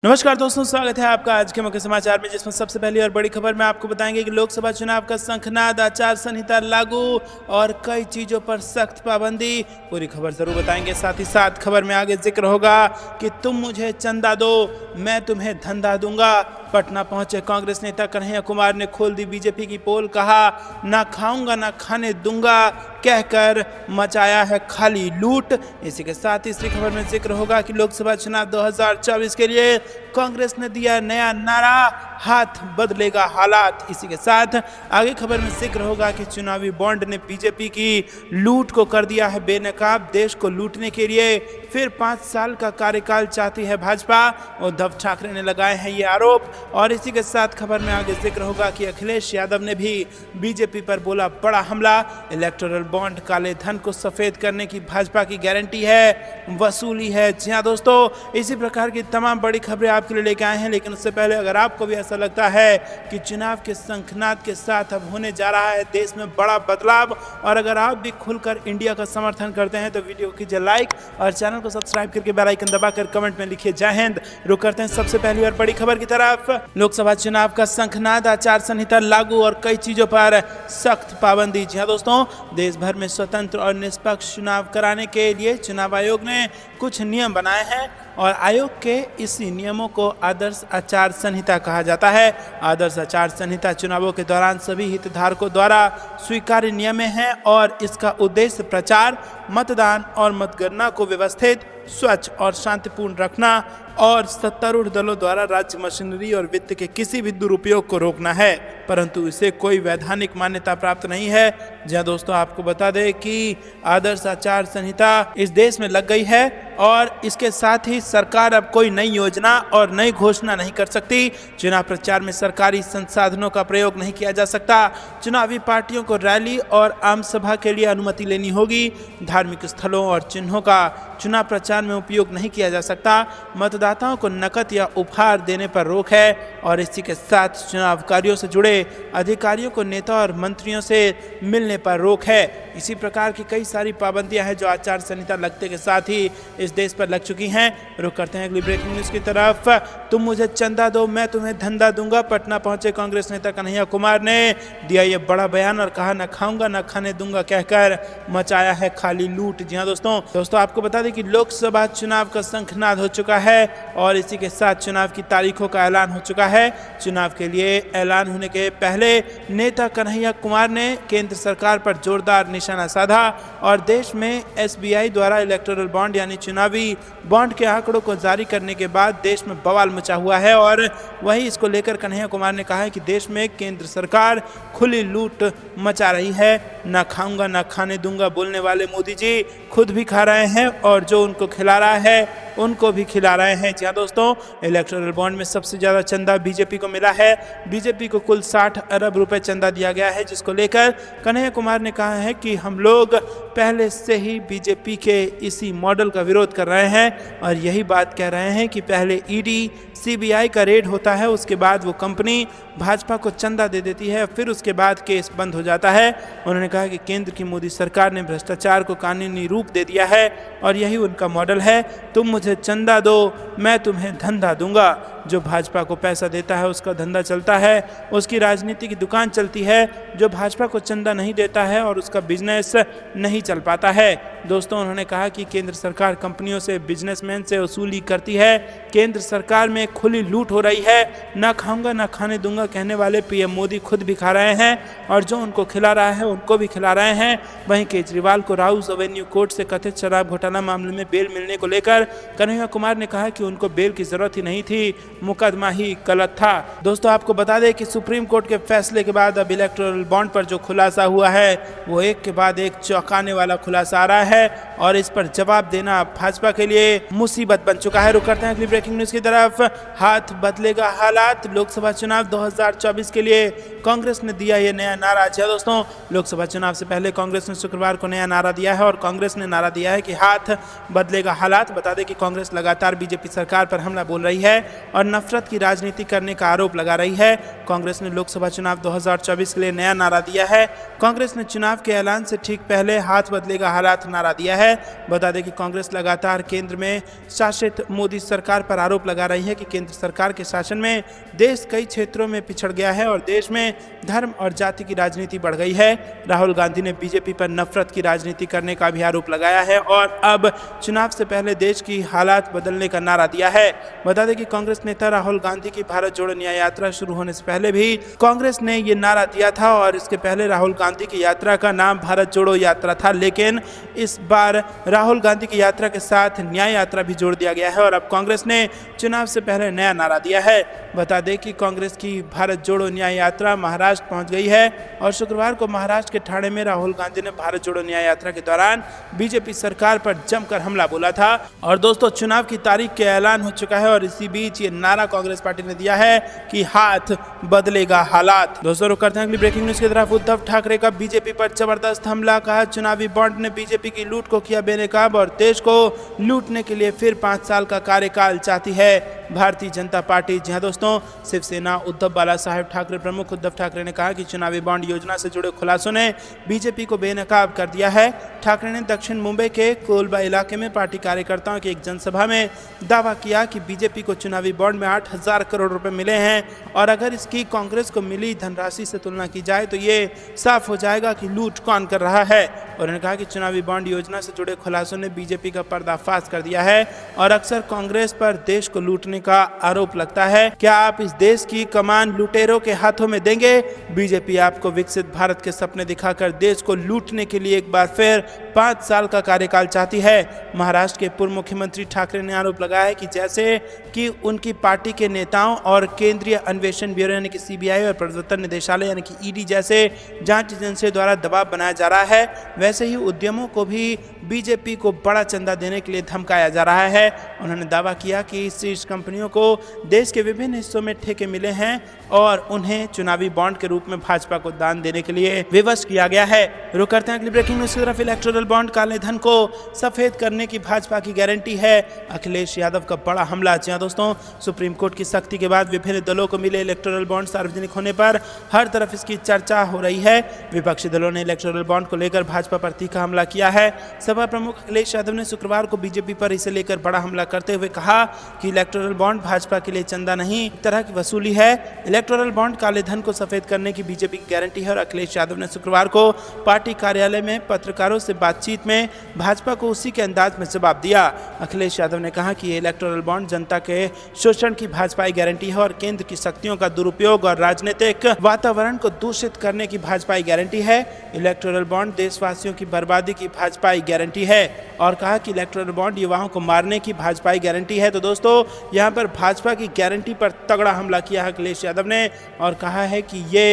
नमस्कार दोस्तों, स्वागत है आपका आज के मुख्य समाचार में, जिसमें सबसे पहली और बड़ी खबर में आपको बताएंगे कि लोकसभा चुनाव का शंखनाद, आचार संहिता लागू और कई चीजों पर सख्त पाबंदी। पूरी खबर जरूर बताएंगे। साथ ही साथ खबर में आगे जिक्र होगा कि तुम मुझे चंदा दो, मैं तुम्हें धंधा दूंगा। पटना पहुंचे कांग्रेस नेता कन्हैया कुमार ने खोल दी बीजेपी की पोल। कहा, ना खाऊंगा ना खाने दूंगा कहकर मचाया है खाली लूट। इसी के साथ तीसरी खबर में जिक्र होगा कि लोकसभा चुनाव 2024 के लिए कांग्रेस ने दिया नया नारा, हाथ बदलेगा हालात। इसी के साथ आगे खबर में जिक्र होगा कि चुनावी बॉन्ड ने बीजेपी की लूट को कर दिया है बेनकाब। देश को लूटने के लिए फिर 5 साल का कार्यकाल चाहती है भाजपा। उद्धव ठाकरे ने लगाए हैं ये आरोप। और इसी के साथ खबर में आगे जिक्र होगा कि अखिलेश यादव ने भी बीजेपी पर बोला बड़ा हमला। इलेक्टोरल बॉन्ड काले धन को सफेद करने की भाजपा की गारंटी है, वसूली है। जी हाँ दोस्तों, इसी प्रकार की तमाम बड़ी खबरें आपके लिए लेके आए हैं। लेकिन उससे पहले अगर आपको भी ऐसा लगता है कि चुनाव के शंखनाद के साथ अब होने जा रहा है देश में बड़ा बदलाव, और अगर आप भी खुलकर इंडिया का समर्थन करते हैं तो वीडियो कीजिए लाइक और चैनल को सब्सक्राइब करके बेल आइकन दबाकर कमेंट में लिखिए जय हिंद। रुक करते हैं सबसे पहली और बड़ी खबर की तरफ। लोकसभा चुनाव का शंखनाद, आचार संहिता लागू और कई चीजों पर सख्त पाबंदी। जी हाँ दोस्तों, देश भर में स्वतंत्र और निष्पक्ष चुनाव कराने के लिए चुनाव आयोग ने कुछ नियम बनाए हैं और आयोग के इसी नियमों को आदर्श आचार संहिता कहा जाता है। आदर्श आचार संहिता चुनावों के दौरान सभी हितधारकों द्वारा स्वीकार्य नियम है और इसका उद्देश्य प्रचार, मतदान और मतगणना को व्यवस्थित, स्वच्छ और शांतिपूर्ण रखना और सत्तारूढ़ दलों द्वारा राज्य मशीनरी और वित्त के किसी भी दुरुपयोग को रोकना है, परंतु इसे कोई वैधानिक मान्यता प्राप्त नहीं है। जहाँ दोस्तों आपको बता दें कि आदर्श आचार संहिता इस देश में लग गई है और इसके साथ ही सरकार अब कोई नई योजना और नई घोषणा नहीं कर सकती। चुनाव प्रचार में सरकारी संसाधनों का प्रयोग नहीं किया जा सकता। चुनावी पार्टियों को रैली और आम सभा के लिए अनुमति लेनी होगी। धार्मिक स्थलों और चिन्हों का चुनाव प्रचार में उपयोग नहीं किया जा सकता। मतदाताओं को नकद या उपहार देने पर रोक है और इसी के साथ चुनाव कार्यों से जुड़े अधिकारियों को नेता और मंत्रियों से मिलने पर रोक है। इसी प्रकार की कई सारी पाबंदियां हैं जो आचार संहिता लगते के साथ ही इस देश पर लग चुकी हैं। रुक करते हैं अगली ब्रेकिंग न्यूज की तरफ। तुम मुझे चंदा दो, मैं तुम्हें धंधा दूंगा। पटना पहुंचे कांग्रेस नेता कन्हैया कुमार ने दिया ये बड़ा बयान और कहा, ना खाऊंगा ना खाने दूंगा कहकर मचाया है खाली लूट। जी हाँ दोस्तों आपको बता दें कि लोकसभा चुनाव का शंखनाद हो चुका है और इसी के साथ चुनाव की तारीखों का ऐलान हो चुका है। चुनाव के लिए ऐलान होने के पहले नेता कन्हैया कुमार ने केंद्र सरकार पर जोरदार निशाना साधा और देश में SBI द्वारा इलेक्टोरल बॉन्ड यानी चुनावी बॉन्ड के आंकड़ों को जारी करने के बाद देश में बवाल मचा हुआ है। और वहीं इसको लेकर कन्हैया कुमार ने कहा है कि देश में केंद्र सरकार खुली लूट मचा रही है। ना खाऊंगा ना खाने दूंगा बोलने वाले मोदी जी खुद भी खा रहे हैं और जो उनको खिला रहा है उनको भी खिला रहे हैं। जी हाँ दोस्तों, इलेक्टोरल बॉन्ड में सबसे ज़्यादा चंदा बीजेपी को मिला है। बीजेपी को कुल 60 अरब रुपए चंदा दिया गया है, जिसको लेकर कन्हैया कुमार ने कहा है कि हम लोग पहले से ही बीजेपी के इसी मॉडल का विरोध कर रहे हैं और यही बात कह रहे हैं कि पहले ED CBI का रेड होता है, उसके बाद वो कंपनी भाजपा को चंदा दे देती है, फिर उसके बाद केस बंद हो जाता है। उन्होंने कहा कि केंद्र की मोदी सरकार ने भ्रष्टाचार को कानूनी रूप दे दिया है और यही उनका मॉडल है। तुम मुझे चंदा दो, मैं तुम्हें धंधा दूंगा। जो भाजपा को पैसा देता है उसका धंधा चलता है, उसकी राजनीति की दुकान चलती है। जो भाजपा को चंदा नहीं देता है और उसका बिजनेस नहीं चल पाता है। दोस्तों उन्होंने कहा कि केंद्र सरकार कंपनियों से, बिजनेसमैन से वसूली करती है। केंद्र सरकार में खुली लूट हो रही है। ना खाऊंगा ना खाने दूंगा कहने वाले PM मोदी खुद भी खा रहे हैं और जो उनको खिला रहा है उनको भी खिला रहे हैं। वहीं केजरीवाल को राउस एवेन्यू कोर्ट से कथित शराब घोटाला मामले में बेल मिलने को लेकर कन्हैया कुमार ने कहा कि उनको बेल की जरूरत ही नहीं थी, मुकदमा ही गलत था। दोस्तों आपको बता दें कि सुप्रीम कोर्ट के फैसले के बाद अब इलेक्टोरल बॉन्ड पर जो खुलासा हुआ है वो एक के बाद एक चौंकाने वाला खुलासा आ रहा है और इस पर जवाब देना भाजपा के लिए मुसीबत बन चुका है। रुक करते हैं अगली ब्रेकिंग न्यूज की तरफ। हाथ बदलेगा हालात, लोकसभा चुनाव 2024 के लिए कांग्रेस ने दिया ये नया नारा। अच्छा दोस्तों, लोकसभा चुनाव से पहले कांग्रेस ने शुक्रवार को नया नारा दिया है और कांग्रेस ने नारा दिया है कि हाथ बदलेगा हालात। बता दें कि कांग्रेस लगातार बीजेपी सरकार पर हमला बोल रही है और नफरत की राजनीति करने का आरोप लगा रही है। कांग्रेस ने लोकसभा चुनाव 2024 के लिए नया नारा दिया है। कांग्रेस ने चुनाव के ऐलान से ठीक पहले हाथ बदलेगा हालात नारा दिया है। बता दें कि कांग्रेस लगातार केंद्र में शासित मोदी सरकार पर आरोप लगा रही है कि केंद्र सरकार के शासन में देश कई क्षेत्रों में पिछड़ गया है और देश में धर्म और जाति की राजनीति बढ़ गई है। राहुल गांधी ने बीजेपी पर नफरत की राजनीति करने का भी आरोप लगाया है और अब चुनाव से पहले देश की हालात बदलने का नारा दिया है। बता दें कि कांग्रेस नेता राहुल गांधी की भारत जोड़ो न्याय यात्रा शुरू होने से पहले भी कांग्रेस ने ये नारा दिया था और इसके पहले राहुल गांधी की यात्रा का नाम भारत जोड़ो यात्रा था, लेकिन इस बार राहुल गांधी की यात्रा के साथ न्याय यात्रा भी जोड़ दिया गया है और अब कांग्रेस ने चुनाव से पहले नया नारा दिया है। बता दें कि कांग्रेस की भारत जोड़ो न्याय यात्रा महाराष्ट्र पहुंच गई है और शुक्रवार को महाराष्ट्र के ठाणे में राहुल गांधी ने भारत जोड़ो न्याय यात्रा के दौरान बीजेपी सरकार पर जमकर हमला बोला था। और दोस्तों, चुनाव की तारीख का ऐलान हो चुका है और इसी बीच ये नारा कांग्रेस पार्टी ने दिया है कि हाथ बदलेगा हालात। दोस्तों, रुक करते हैं अगली ब्रेकिंग न्यूज की तरफ। उद्धव ठाकरे का बीजेपी पर जबरदस्त हमला, कहा चुनावी बॉन्ड ने बीजेपी की लूट को किया बेनकाब और देश को लूटने के लिए फिर 5 साल का कार्यकाल चाहती है भारतीय जनता पार्टी। जी हां दोस्तों, शिवसेना उद्धव बाला साहेब ठाकरे प्रमुख उद्धव ठाकरे ने कहा कि चुनावी बॉन्ड योजना से जुड़े खुलासों ने बीजेपी को बेनकाब कर दिया है। ठाकरे ने दक्षिण मुंबई के कोलबा इलाके में पार्टी कार्यकर्ताओं की एक जनसभा में दावा किया कि बीजेपी को चुनावी बॉन्ड में 8,000 करोड़ रुपए मिले हैं और अगर इसकी कांग्रेस को मिली धनराशि से तुलना की जाए तो ये साफ हो जाएगा कि लूट कौन कर रहा है। उन्होंने कहा कि चुनावी बॉन्ड योजना से जुड़े खुलासों ने बीजेपी का पर्दाफाश कर दिया है और अक्सर कांग्रेस पर देश को लूटने का आरोप लगता है। क्या आप इस देश की कमान लुटेरों के हाथों में देंगे? बीजेपी आपको विकसित भारत के सपने दिखाकर देश को लूटने के लिए एक बार फिर 5 साल का कार्यकाल चाहती है। महाराष्ट्र के पूर्व मुख्यमंत्री ठाकरे ने आरोप लगाया है कि जैसे कि उनकी पार्टी के नेताओं और केंद्रीय अन्वेषण ब्यूरो यानी कि सीबीआई और प्रवर्तन निदेशालय यानी कि ईडी जैसे जांच एजेंसियों द्वारा दबाव बनाया जा रहा है, वैसे ही उद्यमों को भी बीजेपी को बड़ा चंदा देने के लिए धमकाया जा रहा है। उन्होंने दावा किया कि शीर्ष कंपनियों को देश के विभिन्न हिस्सों में ठेके मिले हैं और उन्हें चुनावी बॉन्ड के रूप में भाजपा को दान देने के लिए विवश किया गया है। रुक करते हैं अगली ब्रेकिंग न्यूज की तरफ। इलेक्टोरल बॉन्ड काले धन को सफेद करने की भाजपा की गारंटी है, अखिलेश यादव का बड़ा हमला। जी हां दोस्तों, सुप्रीम कोर्ट की सख्ती के बाद विभिन्न दलों को मिले इलेक्टोरल बॉन्ड सार्वजनिक होने पर हर तरफ इसकी चर्चा हो रही है। विपक्षी दलों ने इलेक्टोरल बॉन्ड को लेकर भाजपा पर तीखा हमला किया है। सपा प्रमुख अखिलेश यादव ने शुक्रवार को बीजेपी पर इसे लेकर बड़ा हमला करते हुए कहा कि इलेक्टोरल बॉन्ड भाजपा के लिए चंदा नहीं, एक तरह की वसूली है। इलेक्टोरल बॉन्ड काले धन को सफेद करने की बीजेपी की गारंटी है और अखिलेश यादव ने शुक्रवार को पार्टी कार्यालय में पत्रकारों से बातचीत में भाजपा को उसी के अंदाज में जवाब दिया। अखिलेश यादव ने कहा कि ये इलेक्टोरल बॉन्ड जनता के शोषण की भाजपाई गारंटी है और केंद्र की शक्तियों का दुरुपयोग और राजनीतिक वातावरण को दूषित करने की भाजपाई गारंटी है। इलेक्टोरल बॉन्ड देशवासियों की बर्बादी की भाजपाई गारंटी है और कहा कि इलेक्टोरल बॉन्ड युवाओं को मारने की भाजपाई गारंटी है। तो दोस्तों, यहाँ पर भाजपा की गारंटी पर तगड़ा हमला किया है अखिलेश यादव ने और कहा है कि ये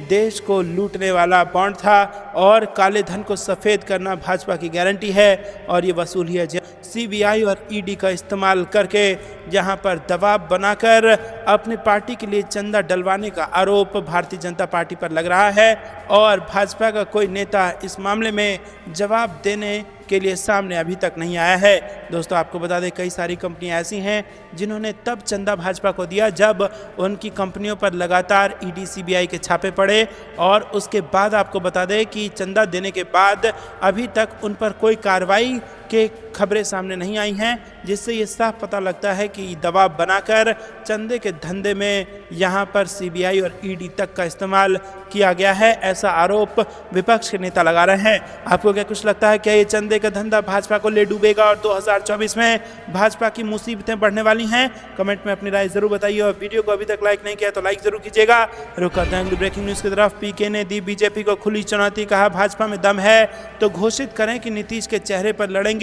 देश को लूटने वाला बॉन्ड था और काले धन को सफेद करना भाजपा की गारंटी है और ये वसूली है। सीबीआई और ईडी का इस्तेमाल करके यहाँ पर दबाव बनाकर अपनी पार्टी के लिए चंदा डलवाने का आरोप भारतीय जनता पार्टी पर लग रहा है और भाजपा का कोई नेता इस मामले में जवाब देने के लिए सामने अभी तक नहीं आया है। दोस्तों, आपको बता दें कई सारी कंपनियां ऐसी हैं जिन्होंने तब चंदा भाजपा को दिया जब उनकी कंपनियों पर लगातार ईडी सीबीआई के छापे पड़े और उसके बाद आपको बता दें कि चंदा देने के बाद अभी तक उन पर कोई कार्रवाई के खबरें सामने नहीं आई हैं, जिससे ये साफ पता लगता है कि दबाव बनाकर चंदे के धंधे में यहाँ पर सीबीआई और ईडी तक का इस्तेमाल किया गया है, ऐसा आरोप विपक्ष के नेता लगा रहे हैं। आपको क्या कुछ लगता है, क्या ये चंदे का धंधा भाजपा को ले डूबेगा और 2024 में भाजपा की मुसीबतें बढ़ने वाली हैं? कमेंट में अपनी राय जरूर बताइए और वीडियो को अभी तक लाइक नहीं किया तो लाइक जरूर कीजिएगा। रुक करते हैं ब्रेकिंग न्यूज की तरफ। पीके ने दी बीजेपी को खुली चुनौती, कहा भाजपा में दम है तो घोषित करें कि नीतीश के चेहरे पर लड़ेंगे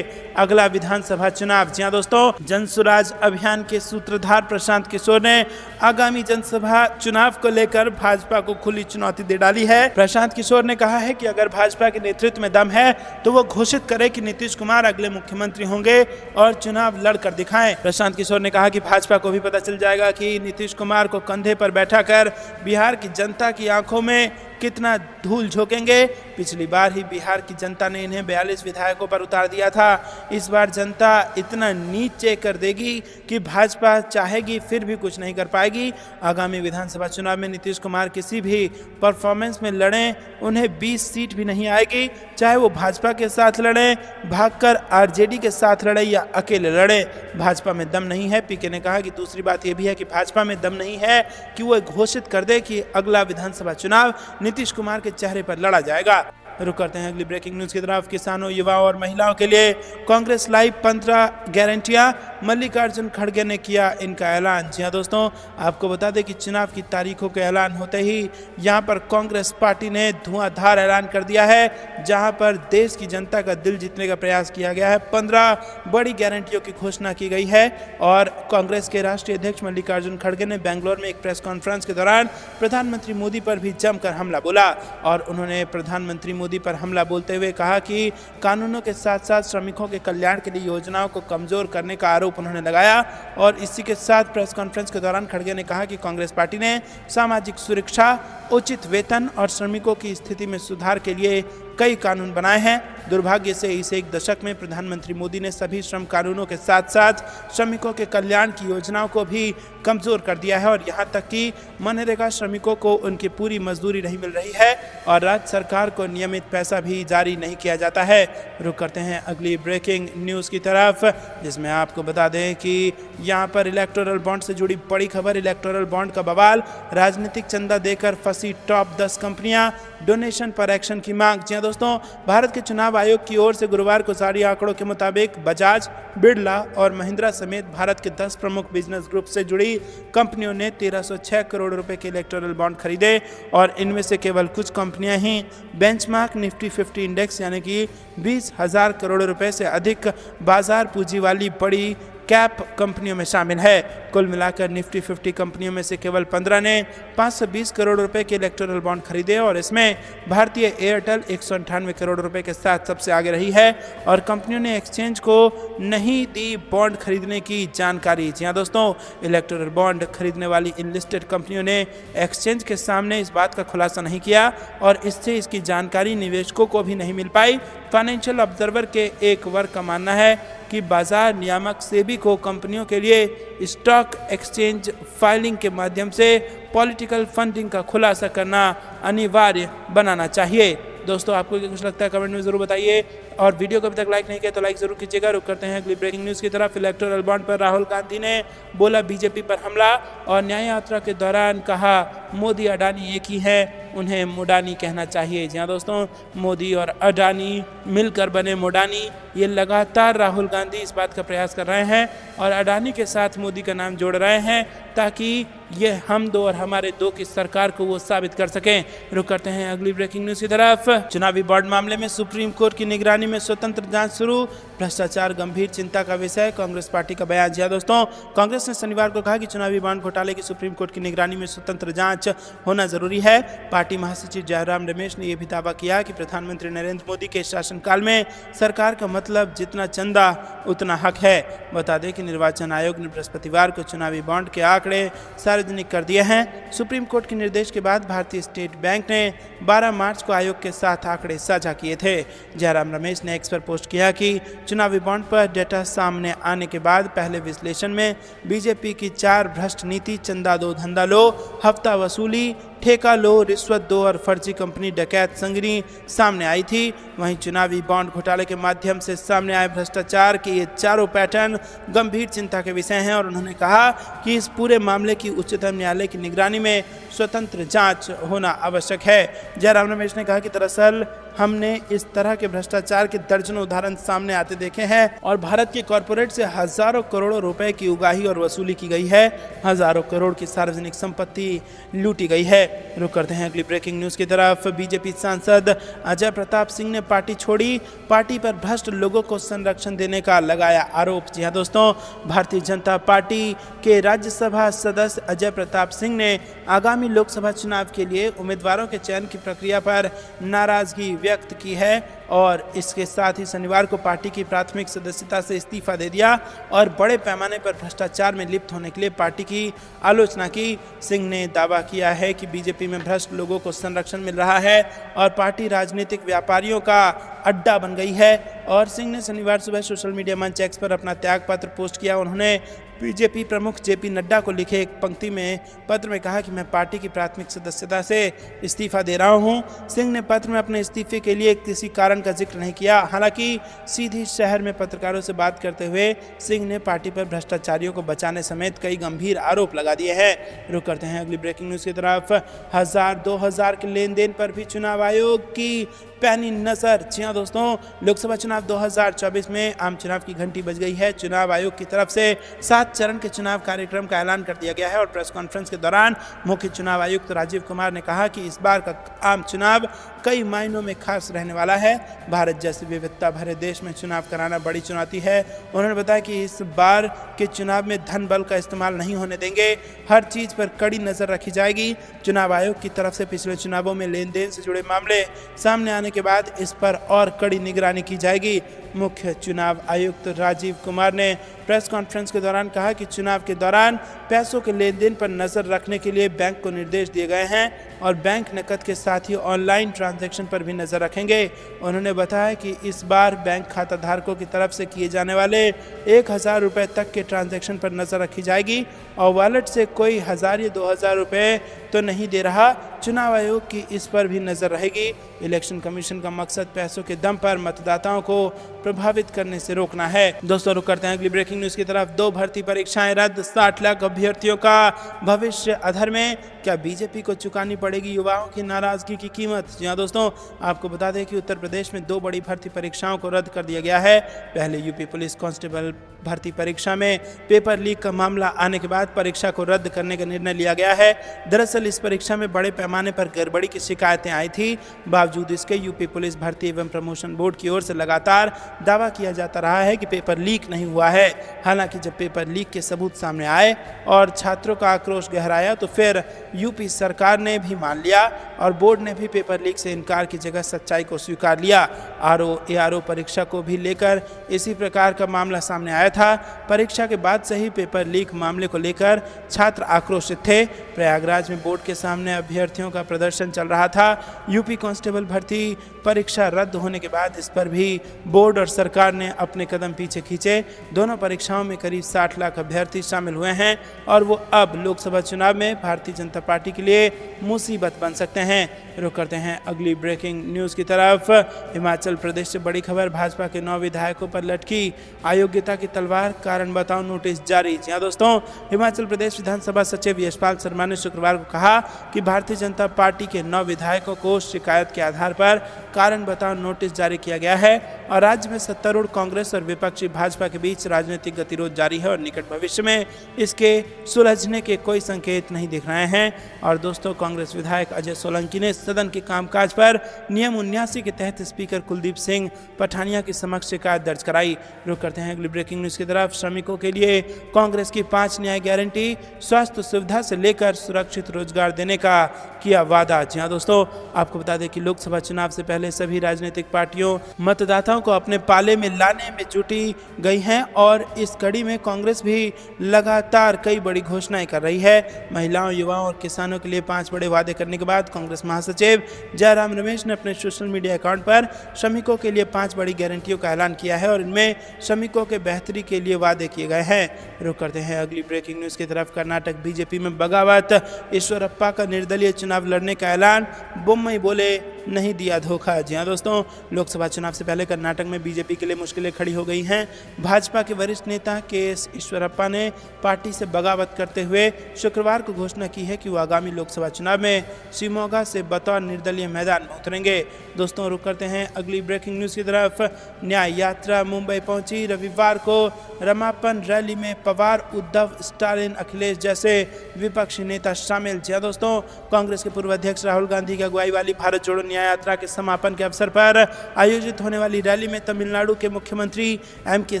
अगला विधानसभा चुनाव। जी हां दोस्तों, जनसुराज अभियान के सूत्रधार प्रशांत किशोर ने आगामी जनसभा चुनाव को लेकर भाजपा को खुली चुनौती दे डाली है। प्रशांत किशोर ने कहा है कि अगर भाजपा के नेतृत्व में दम है तो वो घोषित करे कि नीतीश कुमार अगले मुख्यमंत्री होंगे और चुनाव लड़कर दिखाएं। प्रशांत किशोर ने कहा कि भाजपा को भी पता चल जाएगा कि नीतीश कुमार को कंधे पर बैठाकर बिहार की जनता की आंखों में कितना धूल झोंकेंगे। पिछली बार ही बिहार की जनता ने इन्हें 42 विधायकों पर उतार दिया था। इस बार जनता इतना नीचे कर देगी कि भाजपा चाहेगी फिर भी कुछ नहीं कर पाएगी। आगामी विधानसभा चुनाव में नीतीश कुमार किसी भी परफॉर्मेंस में लड़ें, उन्हें 20 सीट भी नहीं आएगी। चाहे वो भाजपा के साथ लड़ें, भागकर आरजेडी के साथ लड़ें या अकेले लड़ें, भाजपा में दम नहीं है। पीके ने कहा कि दूसरी बात यह भी है कि भाजपा में दम नहीं है कि वो घोषित कर दे कि अगला विधानसभा चुनाव नीतीश कुमार के चेहरे पर लड़ा जाएगा। रुक करते हैं अगली ब्रेकिंग न्यूज की तरफ। किसानों, युवाओं और महिलाओं के लिए कांग्रेस लाइव 15 गारंटियां, मल्लिकार्जुन खड़गे ने किया इनका ऐलान। जी हां दोस्तों, आपको बता दें कि चुनाव की तारीखों के ऐलान होते ही यहां पर कांग्रेस पार्टी ने धुआंधार ऐलान कर दिया है, जहां पर देश की जनता का दिल जीतने का प्रयास किया गया है। 15 बड़ी गारंटियों की घोषणा की गई है और कांग्रेस के राष्ट्रीय अध्यक्ष मल्लिकार्जुन खड़गे ने बेंगलोर में एक प्रेस कॉन्फ्रेंस के दौरान प्रधानमंत्री मोदी पर भी जमकर हमला बोला और उन्होंने प्रधानमंत्री मोदी पर हमला बोलते हुए कहा कि कानूनों के साथ साथ श्रमिकों के कल्याण के लिए योजनाओं को कमजोर करने का आरोप उन्होंने लगाया। और इसी के साथ प्रेस कॉन्फ्रेंस के दौरान खड़गे ने कहा कि कांग्रेस पार्टी ने सामाजिक सुरक्षा, उचित वेतन और श्रमिकों की स्थिति में सुधार के लिए कई कानून बनाए हैं। दुर्भाग्य से इस एक दशक में प्रधानमंत्री मोदी ने सभी श्रम कानूनों के साथ साथ श्रमिकों के कल्याण की योजनाओं को भी कमजोर कर दिया है और यहां तक कि मनरेगा श्रमिकों को उनकी पूरी मजदूरी नहीं मिल रही है और राज्य सरकार को नियमित पैसा भी जारी नहीं किया जाता है। रुक करते हैं अगली ब्रेकिंग न्यूज़ की तरफ, जिसमें आपको बता दें कि यहां पर इलेक्टोरल बॉन्ड से जुड़ी बड़ी खबर। इलेक्टोरल बॉन्ड का बवाल, राजनीतिक चंदा देकर फंसी टॉप 10 कंपनियां, डोनेशन पर एक्शन की मांग। जी दोस्तों, भारत के चुनाव आयोग की ओर से गुरुवार को जारी आंकड़ों के मुताबिक बजाज, बिरला और महिंद्रा समेत भारत के 10 प्रमुख बिजनेस ग्रुप से जुड़ी कंपनियों ने 1306 करोड़ रुपए के इलेक्टोरल बॉन्ड खरीदे और इनमें से केवल कुछ कंपनियां ही बेंचमार्क निफ्टी 50 इंडेक्स यानी कि 20,000 करोड़ रुपए से अधिक बाजार पूंजी वाली बड़ी कैप कंपनियों में शामिल है। कुल मिलाकर निफ्टी 50 कंपनियों में से केवल 15 ने 520 करोड़ रुपए के इलेक्टोरल बॉन्ड खरीदे और इसमें भारतीय एयरटेल 198 करोड़ रुपए के साथ सबसे आगे रही है और कंपनियों ने एक्सचेंज को नहीं दी बॉन्ड खरीदने की जानकारी। जी हाँ दोस्तों, इलेक्टोरल बॉन्ड खरीदने वाली इन लिस्टेड कंपनियों ने एक्सचेंज के सामने इस बात का खुलासा नहीं किया और इससे इसकी जानकारी निवेशकों को भी नहीं मिल पाई। फाइनेंशियल ऑब्जर्वर के एक वर्ग का मानना है कि बाजार नियामक सेबी को कंपनियों के लिए स्टॉक एक्सचेंज फाइलिंग के माध्यम से पॉलिटिकल फंडिंग का खुलासा करना अनिवार्य बनाना चाहिए। दोस्तों, आपको क्या कुछ लगता है कमेंट में जरूर बताइए और वीडियो को अभी तक लाइक नहीं किया तो लाइक जरूर कीजिएगा। रुक करते हैं अगली ब्रेकिंग न्यूज़ की तरफ। इलेक्टोरल बॉन्ड पर राहुल गांधी ने बोला बीजेपी पर हमला और न्याय यात्रा के दौरान कहा मोदी अडानी एक ही है, उन्हें मोडानी कहना चाहिए। जी हाँ दोस्तों, मोदी और अडानी मिलकर बने मोडानी। ये लगातार राहुल गांधी इस बात का प्रयास कर रहे हैं और अडानी के साथ मोदी का नाम जोड़ रहे हैं ताकि ये हम दो और हमारे दो की सरकार को वो साबित कर सकें। रुक करते हैं अगली ब्रेकिंग न्यूज़ की तरफ। चुनावी बॉन्ड मामले में सुप्रीम कोर्ट की निगरानी में स्वतंत्र जांच शुरू, भ्रष्टाचार गंभीर चिंता का विषय, कांग्रेस पार्टी का बयान। जी दोस्तों, कांग्रेस ने शनिवार को कहा कि चुनावी बॉन्ड घोटाले की सुप्रीम कोर्ट की निगरानी में स्वतंत्र जांच होना जरूरी है। पार्टी महासचिव जयराम रमेश ने यह भी दावा किया कि प्रधानमंत्री नरेंद्र मोदी के शासनकाल में सरकार का मतलब जितना चंदा उतना हक है। बता दें कि निर्वाचन आयोग ने बृहस्पतिवार को चुनावी बॉन्ड के आंकड़े सार्वजनिक कर दिए हैं। सुप्रीम कोर्ट के निर्देश के बाद भारतीय स्टेट बैंक ने 12 मार्च को आयोग के साथ आंकड़े साझा किए थे। जयराम रमेश ने एक्स पर पोस्ट किया कि चुनावी बॉन्ड पर डेटा सामने आने के बाद पहले विश्लेषण में बीजेपी की 4 भ्रष्ट नीति, चंदा दो धंधा लो, हफ्ता वसूली, ठेका लो, रिश्वत दो और फर्जी कंपनी डकैत संगनी सामने आई थी। वहीं चुनावी बॉन्ड घोटाले के माध्यम से सामने आए भ्रष्टाचार के ये चारों पैटर्न गंभीर चिंता के विषय हैं और उन्होंने कहा कि इस पूरे मामले की उच्चतम न्यायालय की निगरानी में स्वतंत्र जांच होना आवश्यक है। जयराम रमेश ने कहा कि दरअसल हमने इस तरह के भ्रष्टाचार के दर्जनों उदाहरण सामने आते देखे हैं और भारत के कॉरपोरेट से हजारों करोड़ों रुपए की उगाही और वसूली की गई है, हजारों करोड़ की सार्वजनिक संपत्ति लूटी गई है। रुक करते हैं अगली ब्रेकिंग न्यूज़ की तरफ। बीजेपी सांसद अजय प्रताप सिंह ने पार्टी छोड़ी, पार्टी पर भ्रष्ट लोगों को संरक्षण देने का लगाया आरोप। जी हाँ दोस्तों, भारतीय जनता पार्टी के राज्यसभा सदस्य अजय प्रताप सिंह ने आगामी लोकसभा चुनाव के लिए उम्मीदवारों के चयन की प्रक्रिया पर नाराजगी व्यक्त की है। और इसके साथ ही शनिवार को पार्टी की प्राथमिक सदस्यता से इस्तीफा दे दिया और बड़े पैमाने पर भ्रष्टाचार में लिप्त होने के लिए पार्टी की आलोचना की। सिंह ने दावा किया है कि बीजेपी में भ्रष्ट लोगों को संरक्षण मिल रहा है और पार्टी राजनीतिक व्यापारियों का अड्डा बन गई है। और सिंह ने शनिवार सुबह सोशल मीडिया मंच एक्स पर अपना त्यागपत्र पोस्ट किया। उन्होंने बीजेपी प्रमुख जेपी नड्डा को लिखे एक पंक्ति में पत्र में कहा कि मैं पार्टी की प्राथमिक सदस्यता से इस्तीफा दे रहा हूं। सिंह ने पत्र में अपने इस्तीफे के लिए किसी कारण का जिक्र नहीं किया। हालांकि सीधी शहर में पत्रकारों से बात करते हुए सिंह ने पार्टी पर भ्रष्टाचारियों को बचाने समेत कई गंभीर आरोप लगा दिए हैं। रुक करते हैं अगली ब्रेकिंग न्यूज की तरफ। 1000-2000 के लेन देन पर भी चुनाव आयोग की पैनी नजर। जी हाँ दोस्तों, लोकसभा चुनाव 2024 में आम चुनाव की घंटी बज गई है। चुनाव आयोग की तरफ से 7 चरण के चुनाव कार्यक्रम का ऐलान कर दिया गया है और प्रेस कॉन्फ्रेंस के दौरान मुख्य चुनाव आयुक्त राजीव कुमार ने कहा कि इस बार का आम चुनाव कई मायनों में खास रहने वाला है। भारत जैसे विविधता भरे देश में चुनाव कराना बड़ी चुनौती है। उन्होंने बताया कि इस बार के चुनाव में धन बल का इस्तेमाल नहीं होने देंगे, हर चीज पर कड़ी नजर रखी जाएगी। चुनाव आयोग की तरफ से पिछले चुनावों में लेन देन से जुड़े मामले सामने आने के बाद इस पर और कड़ी निगरानी की जाएगी। मुख्य चुनाव आयुक्त राजीव कुमार ने प्रेस कॉन्फ्रेंस के दौरान कहा कि चुनाव के दौरान पैसों के लेन देन पर नजर रखने के लिए बैंक को निर्देश दिए गए हैं और बैंक नकद के साथ ही ऑनलाइन ट्रांजैक्शन पर भी नजर रखेंगे। उन्होंने बताया कि इस बार बैंक खाता धारकों की तरफ से किए जाने वाले 1000 रुपये तक के ट्रांजैक्शन पर नजर रखी जाएगी और वॉलेट से कोई 1000 या 2000 रुपये तो नहीं दे रहा। चुनाव आयोग की इस पर भी नजर रहेगी। इलेक्शन कमीशन का मकसद पैसों के दम पर मतदाताओं को प्रभावित करने से रोकना है। दोस्तों रुक करते हैं अगली ब्रेकिंग न्यूज की तरफ। 2 भर्ती परीक्षाएं रद्द, 60 लाख अभ्यर्थियों का भविष्य अधर में। क्या बीजेपी को चुकानी पड़ेगी युवाओं की नाराजगी की कीमत? जी हाँ दोस्तों, आपको बता दें कि उत्तर प्रदेश में 2 बड़ी भर्ती परीक्षाओं को रद्द कर दिया गया है। पहले यूपी पुलिस कांस्टेबल भर्ती परीक्षा में पेपर लीक का मामला आने के बाद परीक्षा को रद्द करने का निर्णय लिया गया है। दरअसल इस परीक्षा में बड़े पैमाने पर गड़बड़ी की शिकायतें आई थी। बावजूद इसके यूपी पुलिस भर्ती एवं प्रमोशन बोर्ड की ओर से लगातार दावा किया जाता रहा है कि पेपर लीक नहीं हुआ है। हालांकि जब पेपर लीक के सबूत सामने आए और छात्रों का आक्रोश गहराया तो फिर यूपी सरकार ने भी मान लिया और बोर्ड ने भी पेपर लीक से इनकार की जगह सच्चाई को स्वीकार लिया। ARO परीक्षा को भी लेकर इसी प्रकार का मामला सामने आया था। परीक्षा के बाद से ही पेपर लीक मामले को लेकर छात्र आक्रोशित थे। प्रयागराज में बोर्ड के सामने अभ्यर्थियों का प्रदर्शन चल रहा था। यूपी कांस्टेबल भर्ती परीक्षा रद्द होने के बाद इस पर भी बोर्ड और सरकार ने अपने कदम पीछे खींचे। दोनों परीक्षाओं में करीब 60 लाख अभ्यर्थी शामिल हुए हैं और वो अब लोकसभा चुनाव में भारतीय जनता पार्टी के लिए मुसीबत बन सकते हैं। रुक करते हैं अगली ब्रेकिंग न्यूज की तरफ। हिमाचल प्रदेश से बड़ी खबर। भाजपा के 9 विधायकों पर लटकी अयोग्यता की तलवार, कारण बताओ नोटिस जारी। जी हाँ दोस्तों, हिमाचल प्रदेश विधानसभा सचिव यशपाल शर्मा ने शुक्रवार को कहा कि भारतीय जनता पार्टी के 9 विधायकों को शिकायत के आधार पर कारण बताओ नोटिस जारी किया गया है और राज्य में सत्तारूढ़ कांग्रेस और विपक्षी भाजपा के बीच राजनीतिक गतिरोध जारी है और निकट भविष्य में इसके सुलझने के कोई संकेत नहीं दिख रहे हैं। और दोस्तों, कांग्रेस विधायक अजय सोलंकी ने सदन के कामकाज पर नियम 79 के तहत स्पीकर कुलदीप सिंह पठानिया के समक्ष शिकायत दर्ज कराई। रुक करते हैं अगली ब्रेकिंग न्यूज की तरफ। श्रमिकों के लिए कांग्रेस की 5 न्याय गारंटी, स्वास्थ्य सुविधा से लेकर सुरक्षित रोजगार देने का किया वादा। जी हाँ दोस्तों, आपको बता दें कि लोकसभा चुनाव से पहले सभी राजनीतिक पार्टियों मतदाताओं को अपने पाले में लाने में जुटी गई हैं और इस कड़ी में कांग्रेस भी लगातार कई बड़ी घोषणाएं कर रही है। महिलाओं, युवाओं और किसानों के लिए 5 बड़े वादे करने के बाद कांग्रेस महासचिव जयराम रमेश ने अपने सोशल मीडिया अकाउंट पर श्रमिकों के लिए 5 बड़ी गारंटियों का ऐलान किया है और इनमें श्रमिकों के बेहतरी के लिए वादे किए गए हैं। रुक करते हैं अगली ब्रेकिंग न्यूज की तरफ। कर्नाटक बीजेपी में बगावत, ईश्वरप्पा का निर्दलीय चुनाव लड़ने का ऐलान, बोम्मई बोले नहीं दिया धोखा। जी हाँ दोस्तों, लोकसभा चुनाव से पहले कर्नाटक में बीजेपी के लिए मुश्किलें खड़ी हो गई हैं। भाजपा के वरिष्ठ नेता के.एस. ईश्वरप्पा ने पार्टी से बगावत करते हुए शुक्रवार को घोषणा की है कि वो आगामी लोकसभा चुनाव में शिमोगा से बतौर निर्दलीय मैदान में उतरेंगे। दोस्तों रुक करते हैं अगली ब्रेकिंग न्यूज की तरफ। न्याय यात्रा मुंबई पहुंची। रविवार को रमापन रैली में पवार, उद्धव, स्टालिन, अखिलेश जैसे विपक्षी नेता शामिल। जी हाँ दोस्तों, कांग्रेस के पूर्व अध्यक्ष राहुल गांधी की अगुवाई वाली भारत जोड़ो न्याय यात्रा के समापन के अवसर पर आयोजित होने वाली रैली में तमिलनाडु के मुख्यमंत्री M.K.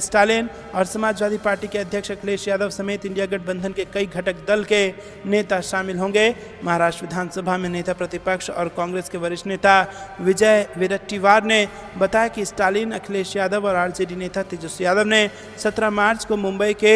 स्टालिन और समाजवादी पार्टी के अध्यक्ष अखिलेश यादव समेत इंडिया गठबंधन के कई घटक दल के नेता शामिल होंगे। महाराष्ट्र विधानसभा में नेता प्रतिपक्ष और कांग्रेस के वरिष्ठ नेता विजय विरट्टीवार ने बताया कि स्टालिन, अखिलेश यादव और आरजेडी नेता तेजस्वी यादव ने 17 मार्च को मुंबई के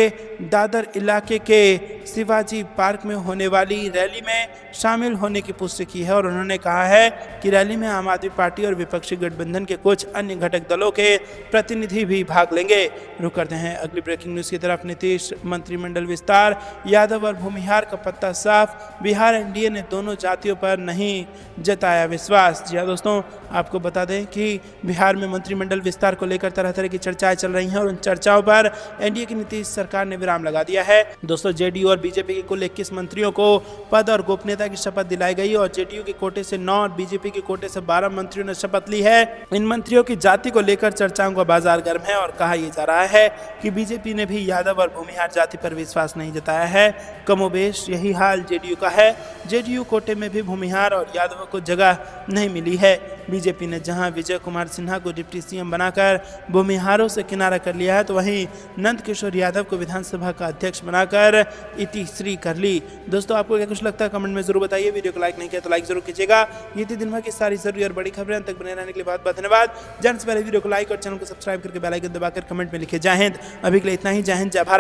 दादर इलाके के शिवाजी पार्क में होने वाली रैली में शामिल होने की पुष्टि की है और उन्होंने कहा है कि रैली में आम आदमी पार्टी और विपक्षी गठबंधन के कुछ अन्य घटक दलों के प्रतिनिधि भी भाग लेंगे। रुक करते हैं अगली ब्रेकिंग न्यूज की तरफ। नीतीश मंत्रिमंडल विस्तार, यादव और भूमिहार का पत्ता साफ, बिहार एनडीए ने दोनों जातियों पर नहीं जताया विश्वास। जी हाँ दोस्तों, आपको बता दें कि बिहार में मंत्रिमंडल विस्तार को लेकर तरह तरह की चर्चाएं चल रही हैं और उन चर्चाओं पर एनडीए की नीतीश सरकार ने विराम लगा दिया है। दोस्तों, जेडीयू और बीजेपी के कुल 21 मंत्रियों को पद और गोपनीयता की शपथ दिलाई गई और जेडीयू के कोटे से 9 और बीजेपी के कोटे से 12 मंत्रियों ने शपथ ली है। इन मंत्रियों की जाति को लेकर चर्चाओं का बाजार गर्म है और कहा यह जा रहा है कि बीजेपी ने भी यादव और भूमिहार जाति पर विश्वास नहीं जताया है। कमोबेश यही हाल जेडीयू का है। जेडीयू कोटे में भी भूमिहार और यादवों को जगह नहीं मिली है। बीजेपी ने जहां विजय कुमार सिन्हा को डिप्टी सीएम बनाकर भूमिहारों से किनारा कर लिया है, तो वहीं नंद किशोर यादव को विधानसभा का अध्यक्ष बनाकर इतिश्री कर ली। दोस्तों, आपको क्या कुछ लगता है कमेंट में जरूर बताइए। वीडियो को लाइक नहीं किया तो लाइक जरूर कीजिएगा। ये थी दिन भर की सारी जरूरी और बड़ी खबरें। तक बने रहने के लिए बहुत बहुत धन्यवाद। जाने से पहले वीडियो को लाइक और चैनल को सब्सक्राइब करके बेल आइकन दबाकर कमेंट में लिखे जय हिंद। अभी के लिए इतना ही। जय हिंद, जय भारत।